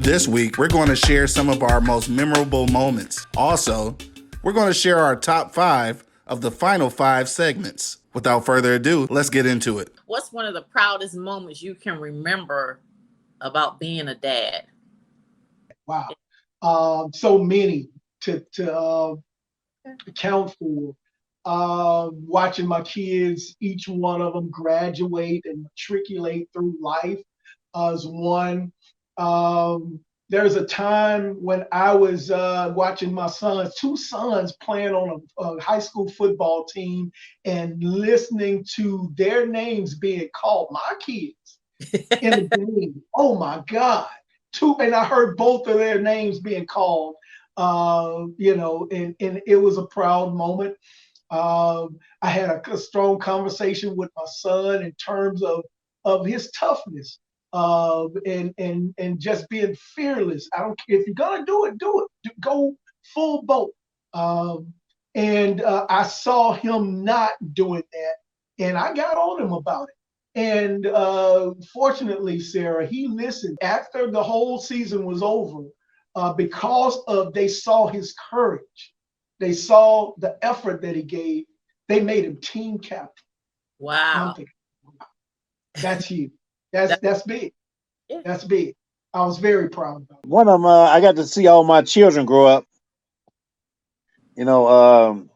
This week, we're going to share some of our most memorable moments. Also, we're going to share our top 5 of the final 5 segments. Without further ado, let's get into it. What's one of the proudest moments you can remember about being a dad? Wow. So many to account for. Watching my kids, each one of them graduate and matriculate through life is one. There's a time when I was watching my two sons playing on a high school football team and listening to their names being called, my kids, in the game. Oh my God. And I heard both of their names being called, and it was a proud moment. I had a strong conversation with my son in terms of his toughness, and just being fearless. I don't care if you're gonna do it, go full boat. And I saw him not doing that, and I got on him about it. And fortunately, Sarah, he listened after the whole season was over, because they saw his courage. They saw the effort that he gave. They made him team captain. Wow. Thinking, wow, that's huge. That's big. Yeah. That's big. I was very proud of that. One of them, I got to see all my children grow up. And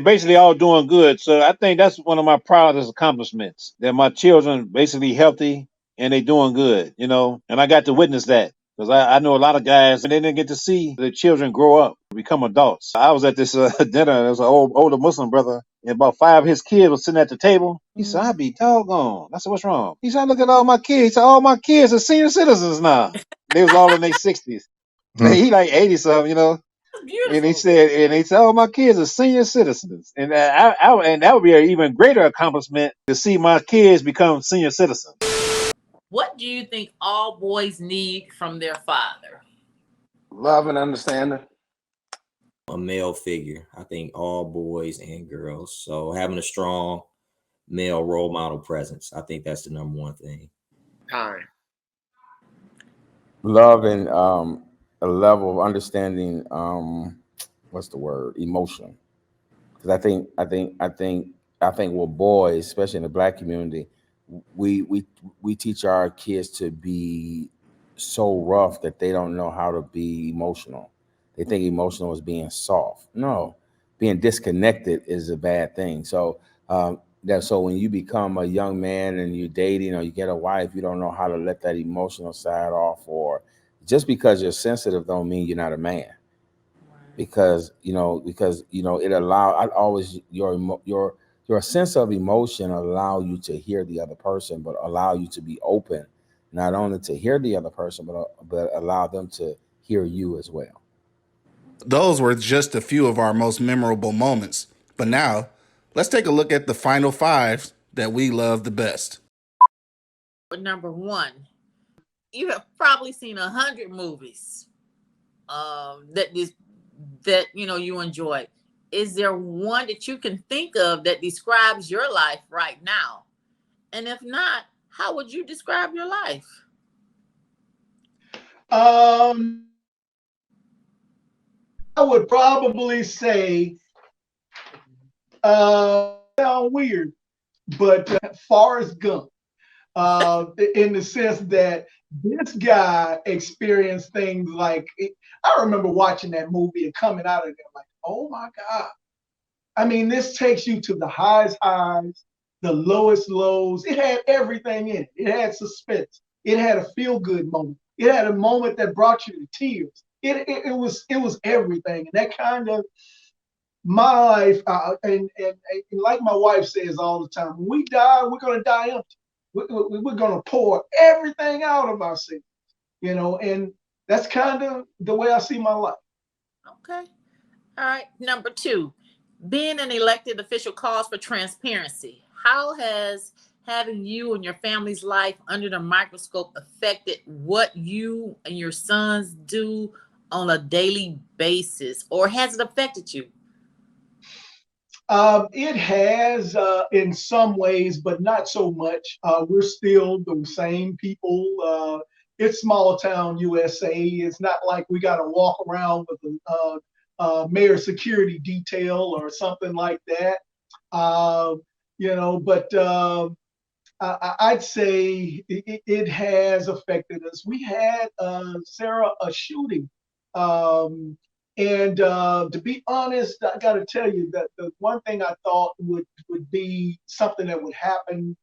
basically all doing good. So I think that's one of my proudest accomplishments, that my children basically healthy and they doing good, and I got to witness that. Because I know a lot of guys, and they didn't get to see their children grow up, become adults. I was at this dinner, there was an older Muslim brother, and about 5 of his kids were sitting at the table. He said, I be doggone. I said, what's wrong? He said, look at all my kids. He said, all my kids are senior citizens now. They was all in their 60s. He like 80 something, Beautiful. And he said, "Oh, my kids are senior citizens," and and that would be an even greater accomplishment to see my kids become senior citizens. What do you think all boys need from their father? Love and understanding. A male figure. I think all boys and girls. So having a strong male role model presence. I think that's the number one thing. Time. Love and a level of understanding, what's the word, emotional. Because I think with boys, especially in the Black community, we teach our kids to be so rough that they don't know how to be emotional. They think emotional is being soft. No, being disconnected is a bad thing. So so when you become a young man and you're dating or you get a wife, you don't know how to let that emotional side off, or just because you're sensitive don't mean you're not a man. Because it allows your sense of emotion allow you to hear the other person, but allow you to be open, not only to hear the other person, but allow them to hear you as well. Those were just a few of our most memorable moments. But now, let's take a look at the final 5 that we love the best. Number 1, you have probably seen 100 movies that you enjoy. Is there one that you can think of that describes your life right now? And if not, how would you describe your life? I would probably say, sound weird, but Forrest Gump, in the sense that this guy experienced things like, I remember watching that movie and coming out of there like, oh my God. I mean, this takes you to the highest highs, the lowest lows. It had everything in it. It had suspense. It had a feel-good moment. It had a moment that brought you to tears. It was everything. And that kind of, my life, and like my wife says all the time, when we die, we're going to die empty. We're going to pour everything out of ourselves, and that's kind of the way I see my life. Okay. All right. Number 2, being an elected official calls for transparency. How has having you and your family's life under the microscope affected what you and your sons do on a daily basis, or has it affected you? It has in some ways, but not so much. We're still the same people. It's small town USA. It's not like we got to walk around with a mayor security detail or something like that. Uh, but I'd say it has affected us. We had, Sarah, a shooting. Um, and to be honest, I got to tell you that the one thing I thought would be something that would happen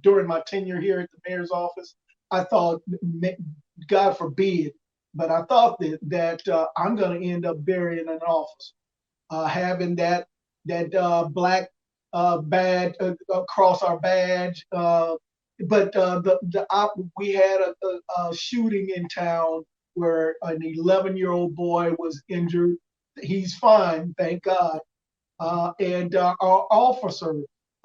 during my tenure here at the mayor's office, I thought, God forbid, but I thought that I'm going to end up burying an officer, having that black badge across our badge. We had a shooting in town where an 11-year-old boy was injured. He's fine, thank God. And our officer,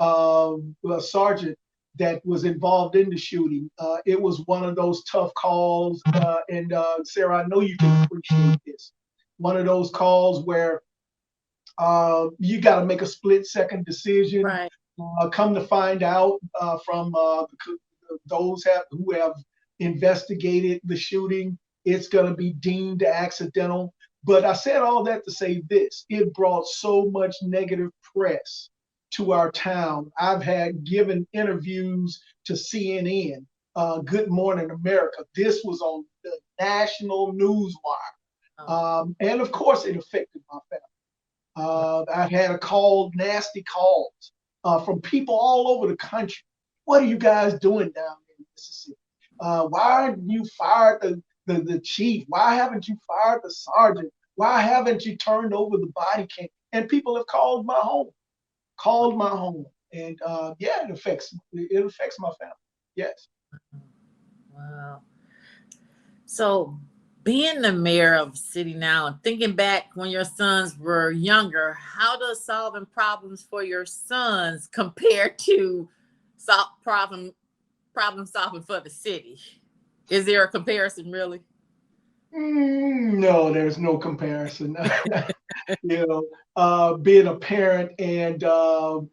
a sergeant that was involved in the shooting, it was one of those tough calls. And Sarah, I know you can appreciate this. One of those calls where you got to make a split-second decision. Right. Come to find out from those who have investigated the shooting, it's going to be deemed accidental. But I said all that to say this: it brought so much negative press to our town. I've had given interviews to CNN, Good Morning America. This was on the national news wire. And of course, it affected my family. I had nasty calls from people all over the country. What are you guys doing down in Mississippi? Why aren't you fired the chief? Why haven't you fired the sergeant? Why haven't you turned over the body cam? And people have called my home. And yeah, it affects my family. Yes. Wow. So being the mayor of the city now and thinking back when your sons were younger, how does solving problems for your sons compare to problem solving for the city? Is there a comparison, really? No, there's no comparison. Being a parent and of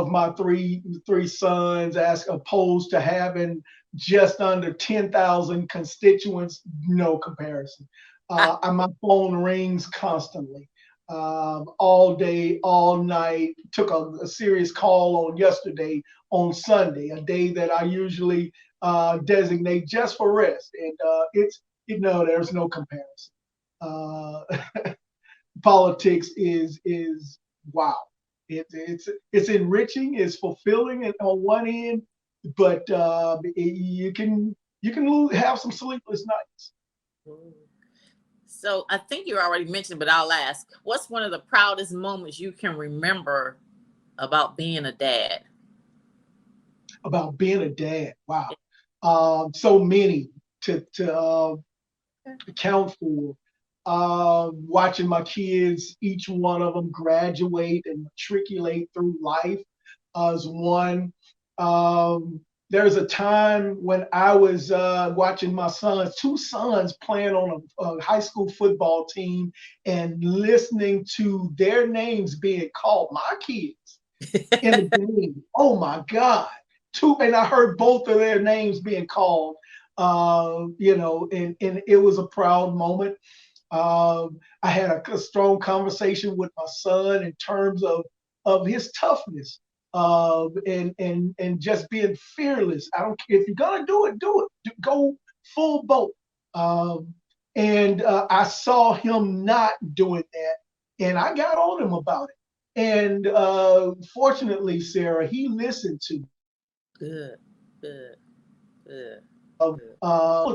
my three sons, as opposed to having just under 10,000 constituents, no comparison. My phone rings constantly, all day, all night. Took a serious call on Sunday, a day that I usually designate just for rest. And there's no comparison. Politics is wow. It's enriching, it's fulfilling, and on one end, but you can have some sleepless nights. So I think you already mentioned, but I'll ask: what's one of the proudest moments you can remember about being a dad? About being a dad, wow. So many to account for. Watching my kids, each one of them graduate and matriculate through life as one. There's a time when I was watching my two sons playing on a high school football team and listening to their names being called, my kids, in the game. Oh my God. And I heard both of their names being called, and it was a proud moment. I had a strong conversation with my son in terms of his toughness, and just being fearless. I don't care if you're gonna do it, go full boat. And I saw him not doing that, and I got on him about it. And fortunately, Sarah, he listened to me. Good.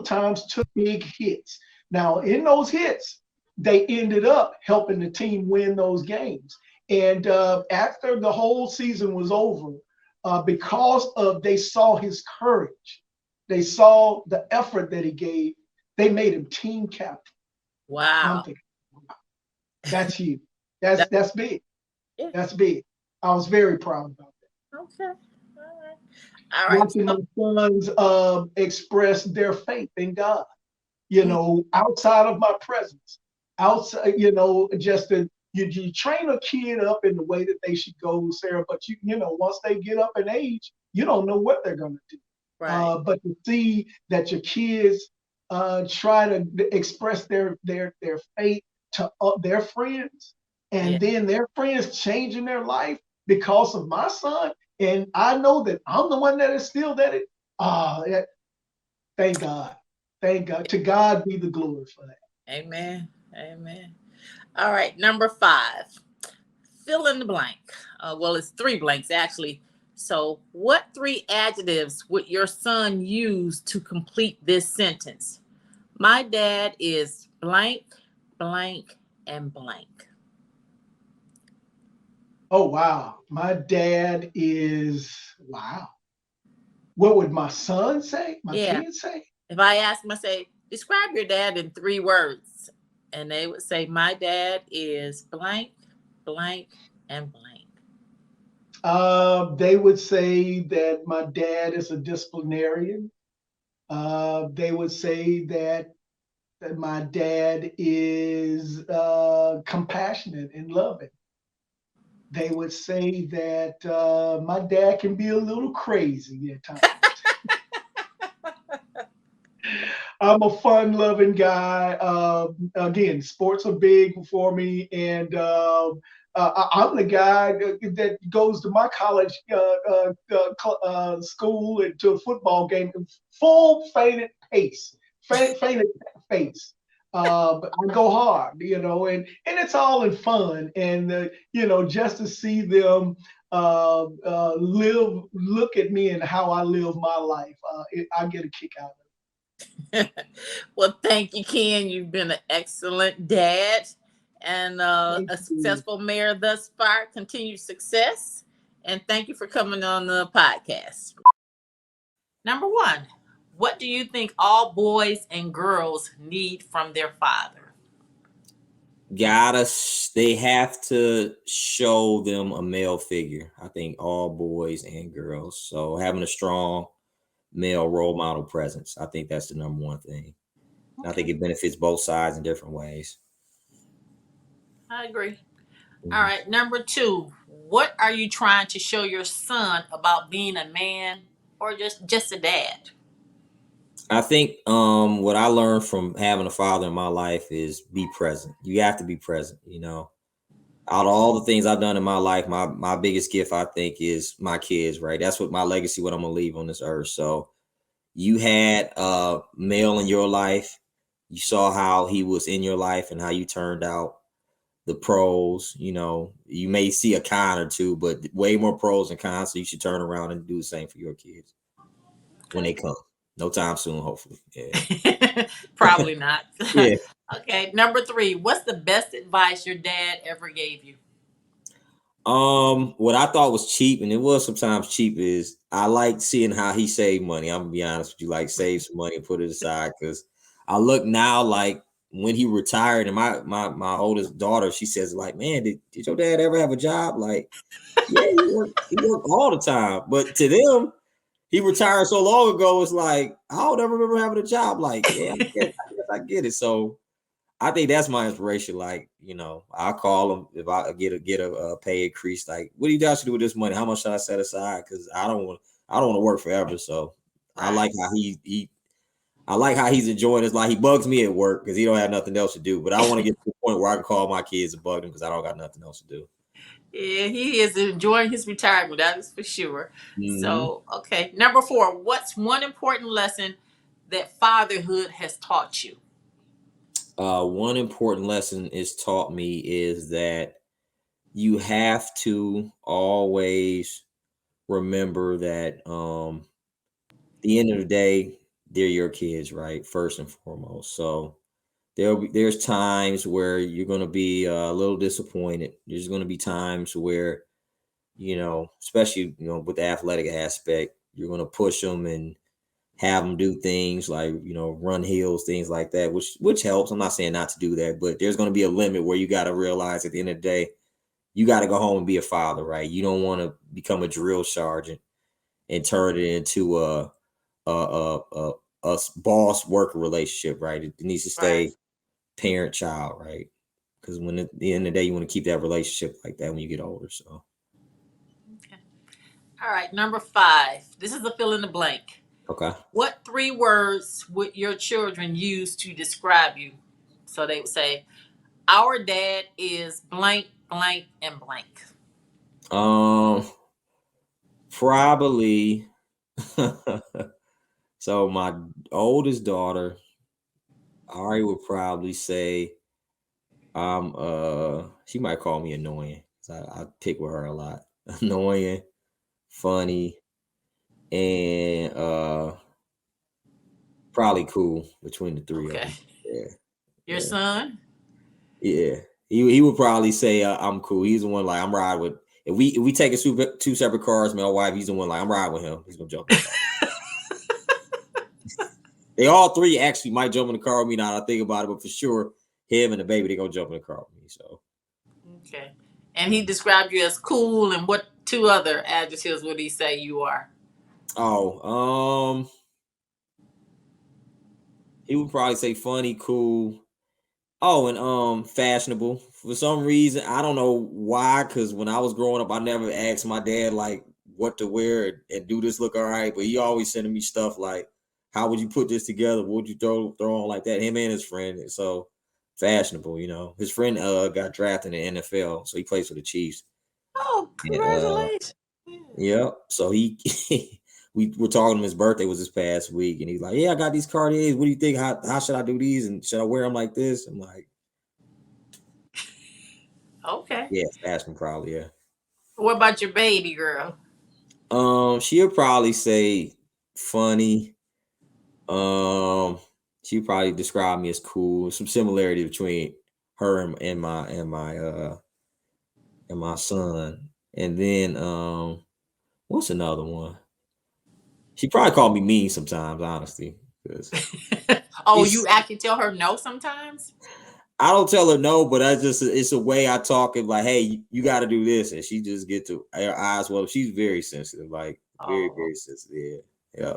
Times took big hits. Now, in those hits, they ended up helping the team win those games. And after the whole season was over, because they saw his courage, they saw the effort that he gave, they made him team captain. Wow. Thinking, wow, that's huge. That's big. Yeah. That's big. I was very proud about that. Okay. All right. Watching my sons express their faith in God, outside of my presence, outside, just you train a kid up in the way that they should go, Sarah, but you know, once they get up in age, you don't know what they're going to do. Right. But to see that your kids try to express their faith to their friends, and Yeah. then their friends changing their life because of my son, and I know that I'm the one that instilled that. Thank God, thank God. To God be the glory for that. Amen. Amen. All right. Number 5. Fill in the blank. Well, it's 3 blanks actually. So, what 3 adjectives would your son use to complete this sentence? My dad is blank, blank, and blank. Oh wow, my dad is wow. What would my son say? My Yeah. kids say? If I ask them, I say, describe your dad in 3 words. And they would say, my dad is blank, blank, and blank. They would say that my dad is a disciplinarian. They would say that my dad is compassionate and loving. They would say that my dad can be a little crazy at times. I'm a fun-loving guy. Again, sports are big for me, and I'm the guy that goes to my college school and to a football game, full fainted pace, fainted face. But I go hard, you know, and it's all in fun, and you know, just to see them look at me and how I live my life, I get a kick out of it. Well, thank you, Ken. You've been an excellent dad and a Thank you. successful mayor thus far. Continued success. And thank you for coming on the podcast. Number 1, what do you think all boys and girls need from their father? They have to show them a male figure. I think all boys and girls. So having a strong male role model presence, I think that's the number 1 thing. I think it benefits both sides in different ways. I agree. All right. Number 2, what are you trying to show your son about being a man or just a dad? I think what I learned from having a father in my life is be present. You have to be present, you know. Out of all the things I've done in my life, my biggest gift, I think, is my kids, right? That's what my legacy, what I'm gonna leave on this earth. So you had a male in your life. You saw how he was in your life and how you turned out. The pros, you know, you may see a con or 2, but way more pros than cons. So you should turn around and do the same for your kids when they come. No time soon, hopefully. Yeah. Probably not. Yeah. Okay. Number 3, what's the best advice your dad ever gave you? What I thought was cheap, and it was sometimes cheap, is I like seeing how he saved money. I'm gonna be honest with you, like save some money and put it aside, because I look now like when he retired, and my oldest daughter, she says, like, man, did your dad ever have a job? Like, yeah, he worked all the time. But to them, he retired so long ago, it's like, I don't ever remember having a job. Like, yeah, I get it. So I think that's my inspiration. Like, you know, I'll call him if I get a pay increase. Like, what do you guys do with this money? How much should I set aside? Because I don't want to work forever. So I like how I like how he's enjoying his life. He bugs me at work because he don't have nothing else to do. But I want to get to the point where I can call my kids and bug them because I don't got nothing else to do. Yeah, he is enjoying his retirement. That is for sure. Mm-hmm. So, okay. Number 4, what's one important lesson that fatherhood has taught you? One important lesson it's taught me is that you have to always remember that at the end of the day, they're your kids, right? First and foremost. So there's times where you're going to be a little disappointed. There's going to be times where, you know, especially, you know, with the athletic aspect, you're going to push them and have them do things like, you know, run hills, things like that, which helps. I'm not saying not to do that, but there's going to be a limit where you got to realize at the end of the day, you got to go home and be a father, right? You don't want to become a drill sergeant and turn it into a boss worker relationship, right? It needs to stay parent child, right? because when at the end of the day, you want to keep that relationship like that when you get older. So, Okay. All right. Number 5. This is a fill in the blank. okay. What 3 words would your children use to describe you? So they would say, our dad is blank, blank, and blank. Probably. So my oldest daughter, Ari would probably say, she might call me annoying. I pick with her a lot. Annoying, funny, and probably cool between the 3 of Okay. them. Yeah. Your Yeah. son? Yeah. He would probably say I'm cool. He's the one like I'm riding with. If we take a 2 separate cars, my wife, he's the one like I'm riding with him. He's gonna jump in the car. They all 3 actually might jump in the car with me now that I think about it, but for sure, him and the baby, they're gonna jump in the car with me. So Okay. And he described you as cool, and what 2 other adjectives would he say you are? he would probably say funny, cool. Oh, and fashionable. For some reason, I don't know why, because when I was growing up, I never asked my dad like what to wear and do this look all right. But he always sending me stuff like, how would you put this together? What would you throw on like that? Him and his friend. And so fashionable, His friend got drafted in the NFL, so he plays for the Chiefs. Oh, And, congratulations. yeah. So he we were talking to him, his birthday was this past week, and he's like, yeah, I got these Cartiers. What do you think? How should I do these? And should I wear them like this? I'm like, Okay. yeah, fashion probably, yeah. What about your baby girl? She'll probably say funny. She'll probably describe me as cool. Some similarity between her and my son. And then what's another one? She probably called me mean sometimes, honestly. Oh, you actually tell her no sometimes? I don't tell her no, but it's a way I talk. And like, hey, you got to do this, and she just get to her eyes. Well, she's very sensitive, like very, very sensitive. Yeah,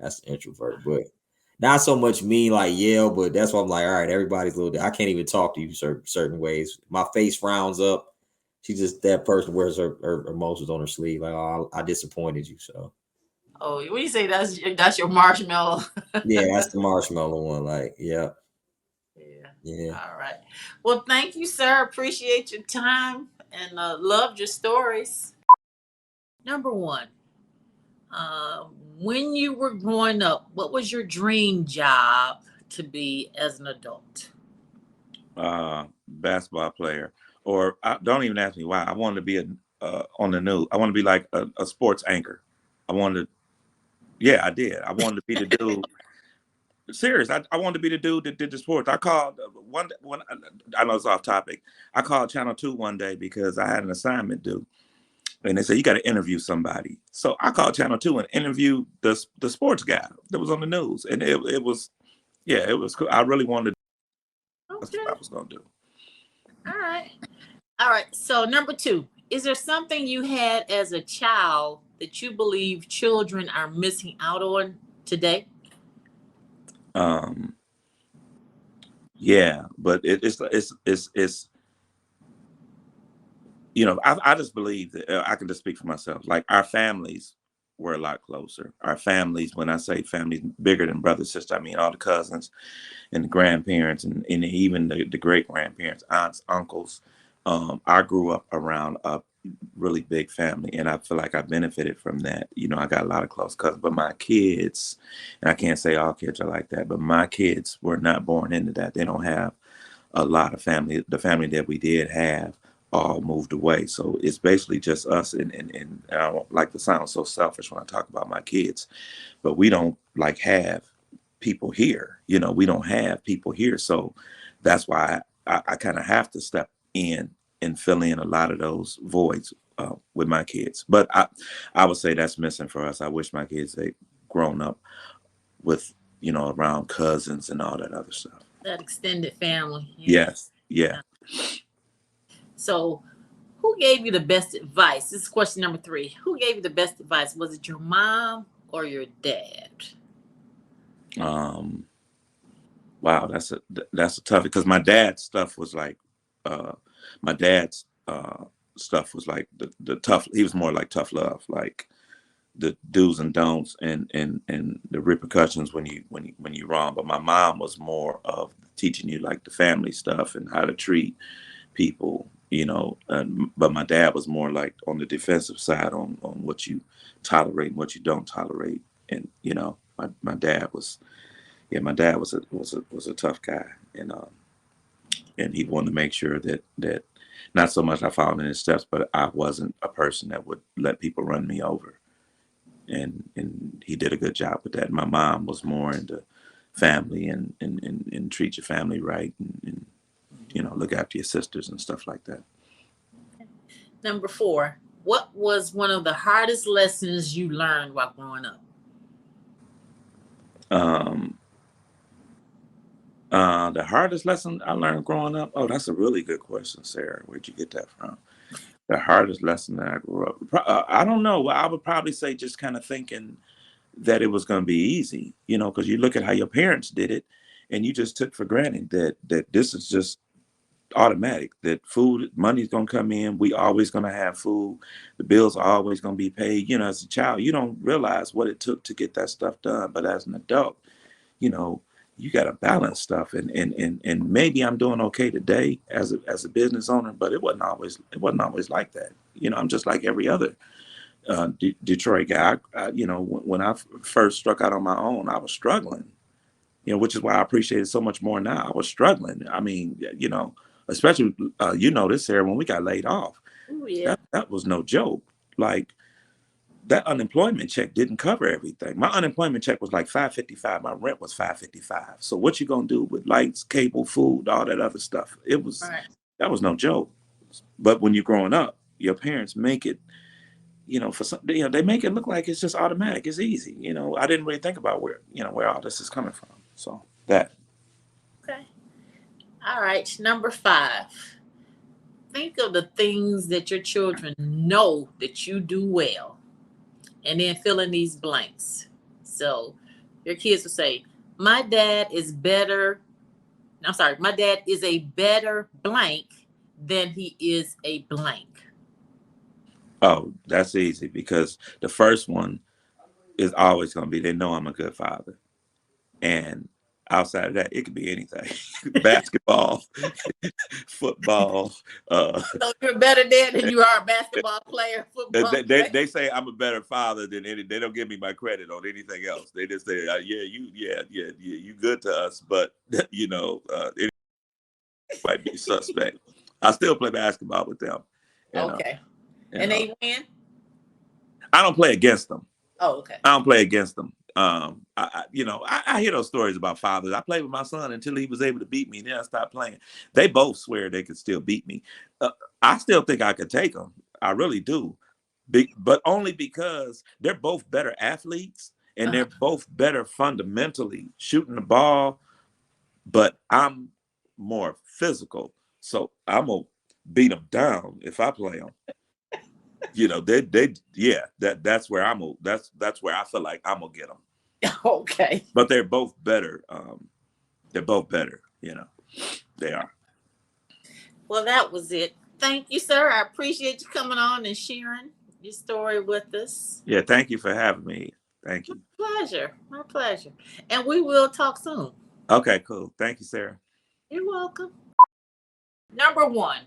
that's an introvert, but not so much mean like yell. But that's why I'm like, all right, everybody's a little. I can't even talk to you certain ways. My face frowns up. She's just that person wears her emotions on her sleeve. Like, oh, I disappointed you. So. Oh, what do you say? That's your marshmallow. Yeah, that's the marshmallow one. Like, yeah. Yeah. All right. Well, thank you, sir. Appreciate your time and loved your stories. Number 1, when you were growing up, what was your dream job to be as an adult? Basketball player, or don't even ask me why. I wanted to be on the news. I want to be like a sports anchor. I did. I wanted to be the dude. Serious. I wanted to be the dude that did the sports. I called I know it's off topic. I called Channel 2 one day because I had an assignment due, and they said you got to interview somebody. So I called Channel 2 and interviewed the sports guy that was on the news, and it was cool. I really wanted. That's what I was gonna do. All right. So number 2, is there something you had as a child that you believe children are missing out on today? Yeah, but it's I just believe that I can just speak for myself. Like our families were a lot closer. Our families, when I say families bigger than brother, sister, I mean all the cousins and the grandparents and even the great grandparents, aunts, uncles. I grew up around a really big family, and I feel like I benefited from that. I got a lot of close cousins, but my kids, and I can't say all kids are like that, but my kids were not born into that. They don't have a lot of family. The family that we did have all moved away. So it's basically just us. And I don't like to sound so selfish when I talk about my kids, but we don't like have people here. We don't have people here. So that's why I kind of have to step in and fill in a lot of those voids with my kids. But I would say that's missing for us. I wish my kids had grown up with, around cousins and all that other stuff. That extended family. Yes. Yeah. So who gave you the best advice? This is question number 3. Who gave you the best advice? Was it your mom or your dad? Wow, that's a tough, because my dad's stuff was like my dad's stuff was like the tough. He was more like tough love, like the do's and don'ts and the repercussions when you wrong. But my mom was more of teaching you like the family stuff and how to treat people, you know. But my dad was more like on the defensive side on what you tolerate and what you don't tolerate. And you know, my dad was a tough guy, and he wanted to make sure that not so much I followed in his steps, but I wasn't a person that would let people run me over. And he did a good job with that. My mom was more into family and treat your family right and you know, look after your sisters and stuff like that. Number 4, what was one of the hardest lessons you learned while growing up? The hardest lesson I learned growing up? Oh, that's a really good question, Sarah. Where'd you get that from? The hardest lesson that I grew up. I don't know. I would probably say just kind of thinking that it was going to be easy, you know, because you look at how your parents did it and you just took for granted that this is just automatic, that money's going to come in. We always going to have food. The bills are always going to be paid. You know, as a child, you don't realize what it took to get that stuff done. But as an adult, you know, you got to balance stuff. And maybe I'm doing okay today as a business owner, but it wasn't always like that. You know, I'm just like every other Detroit guy. You know, when I first struck out on my own, I was struggling, you know, which is why I appreciate it so much more now. I was struggling. I mean, you know, especially, you know this, Sarah, when we got laid off. Ooh, yeah. That was no joke. Like, that unemployment check didn't cover everything. My unemployment check was like $555. My rent was $555. So what you gonna do with lights, cable, food, all that other stuff? That was no joke. But when you're growing up, your parents make it, you know, for some, you know, they make it look like it's just automatic. It's easy. You know, I didn't really think about where all this is coming from. So that. Okay. All right. Number 5. Think of the things that your children know that you do well, and then fill in these blanks. So your kids will say, my dad is a better blank than he is a blank. Oh, that's easy because the first one is always going to be, they know I'm a good father. And outside of that, it could be anything. Basketball, football. So you're a better dad than you are a basketball player, football player. They say I'm a better father than any. They don't give me my credit on anything else. They just say, you good to us, but you know, it might be suspect. I still play basketball with them. Okay. And they win? I don't play against them. Oh, okay. I don't play against them. I hear those stories about fathers. I played with my son until he was able to beat me. Then I stopped playing. They both swear they could still beat me. I still think I could take them. I really do. But only because they're both better athletes and they're both better fundamentally shooting the ball. But I'm more physical. So I'm going to beat them down if I play them. You know, that's where that's where I feel like I'm gonna get them. Okay. But they're both better. You know, they are. Well, that was it. Thank you, sir. I appreciate you coming on and sharing your story with us. Yeah, thank you for having me. Thank you. My pleasure. And we will talk soon. Okay, cool. Thank you, Sarah. You're welcome. Number 1.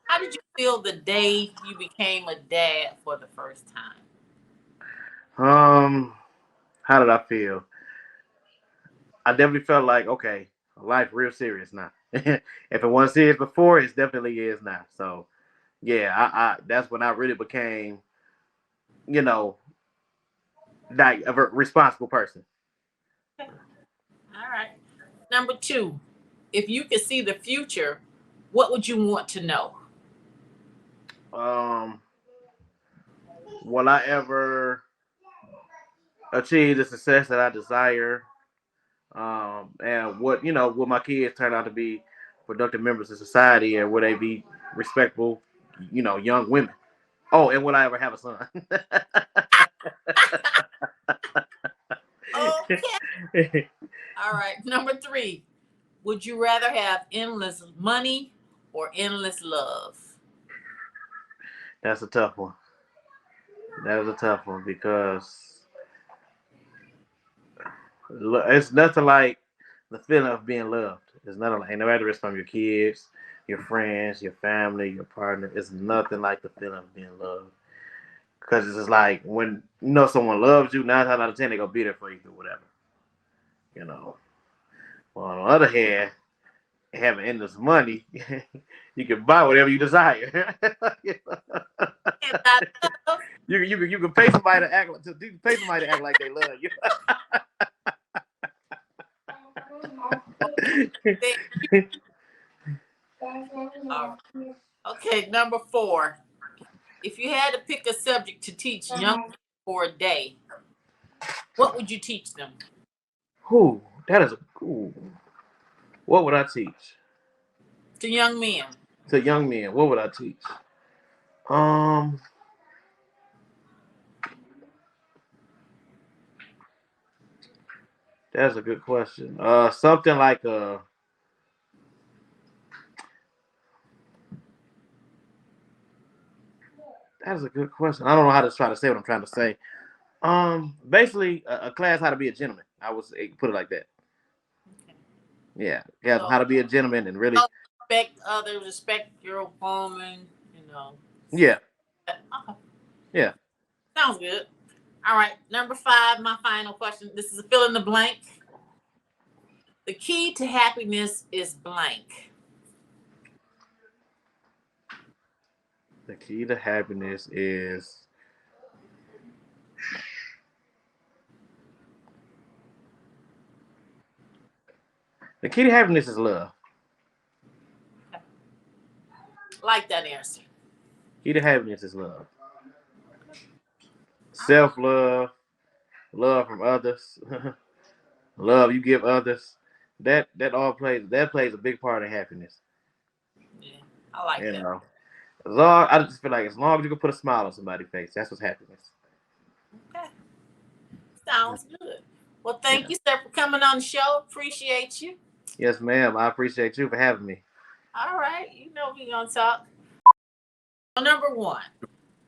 How did you feel the day you became a dad for the first time? How did I feel? I definitely felt like, okay, life real serious now. If it wasn't serious before, it definitely is now. So, yeah, I that's when I really became, you know, like a responsible person. Okay. All right. Number 2, if you could see the future, what would you want to know? Will I ever achieve the success that I desire? And will my kids turn out to be productive members of society, and will they be respectful, young women? Oh, and will I ever have a son? Okay. All right. Number 3, would you rather have endless money or endless love? That's a tough one. That was a tough one because it's nothing like the feeling of being loved. It's nothing like, no matter it's from your kids, your friends, your family, your partner. It's nothing like the feeling of being loved. Because it's just like when you know someone loves you, 9 times out of 10 they're gonna be there for you through whatever. You know. Well, on the other hand, having endless money, you can buy whatever you desire. And I love You can pay somebody to act like they love you. that. Okay, number 4. If you had to pick a subject to teach young people for a day, what would you teach them? Ooh, that is a cool. What would I teach To young men. to young men? What would I teach? That's a good question. Something like That's a good question. I don't know how to try to say what I'm trying to say. Basically, a class how to be a gentleman. I would put it like that. Yeah, how to be a gentleman and really respect others, respect your woman. Yeah. Okay. Yeah. Sounds good. All right, number 5. My final question. This is a fill in the blank. The key to happiness is blank. The key to happiness is love. Like that answer. Key to happiness is love. Self-love, love from others, love you give others. That plays a big part of happiness. Yeah, I like that. Know. I just feel like as long as you can put a smile on somebody's face, that's what's happiness. Okay. Sounds good. Well, thank you, sir, for coming on the show. Appreciate you. Yes, ma'am. I appreciate you for having me. All right. You know we're going to talk. Number 1,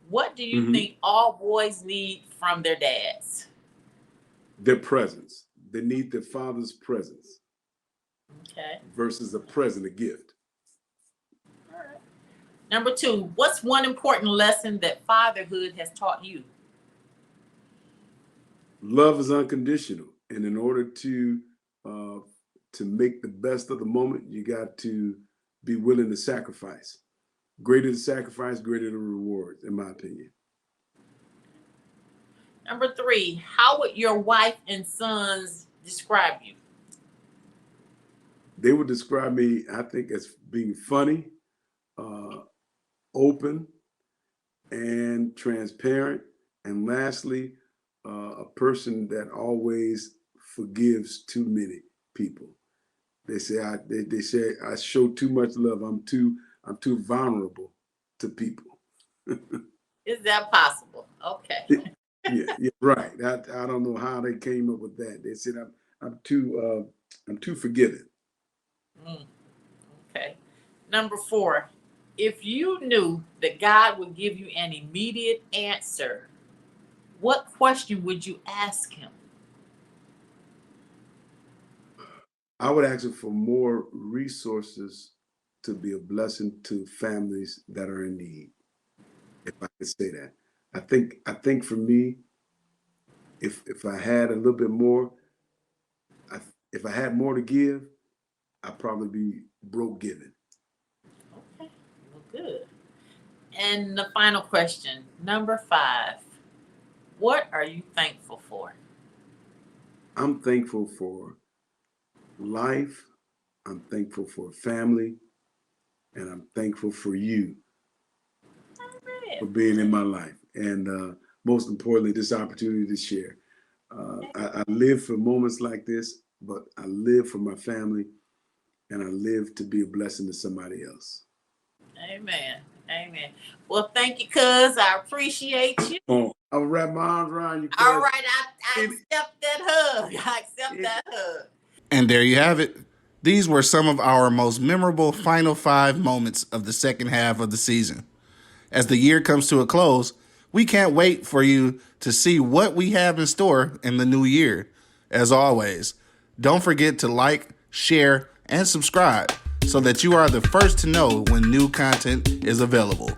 what do you think all boys need from their dads? Their presence. They need their father's presence. Okay. Versus a present, a gift. All right. Number 2, what's one important lesson that fatherhood has taught you? Love is unconditional, and in order to make the best of the moment, you got to be willing to sacrifice. Greater the sacrifice, greater the rewards, in my opinion. Number 3, how would your wife and sons describe you? They would describe me, I think, as being funny, open, and transparent, and lastly, a person that always forgives too many people. They say I show too much love. I'm too vulnerable to people. Is that possible? Okay. Yeah, right. I don't know how they came up with that. They said I'm too forgiving. Okay. Number 4, if you knew that God would give you an immediate answer, what question would you ask him? I would ask him for more resources to be a blessing to families that are in need. If I could say that. I think for me, if I had a little bit more, if I had more to give, I'd probably be broke giving. Okay, well, good. And the final question, number 5, what are you thankful for? I'm thankful for life. I'm thankful for family, and I'm thankful for you for being in my life, and most importantly, this opportunity to share. I live for moments like this, but I live for my family, and I live to be a blessing to somebody else. Amen. Amen. Well, thank you, cuz. I appreciate you. Oh, I'll wrap my arms around you, cuz. All right, I accept that hug. I accept that hug. And there you have it. These were some of our most memorable final 5 moments of the second half of the season. As the year comes to a close, we can't wait for you to see what we have in store in the new year. As always, don't forget to like, share, and subscribe so that you are the first to know when new content is available.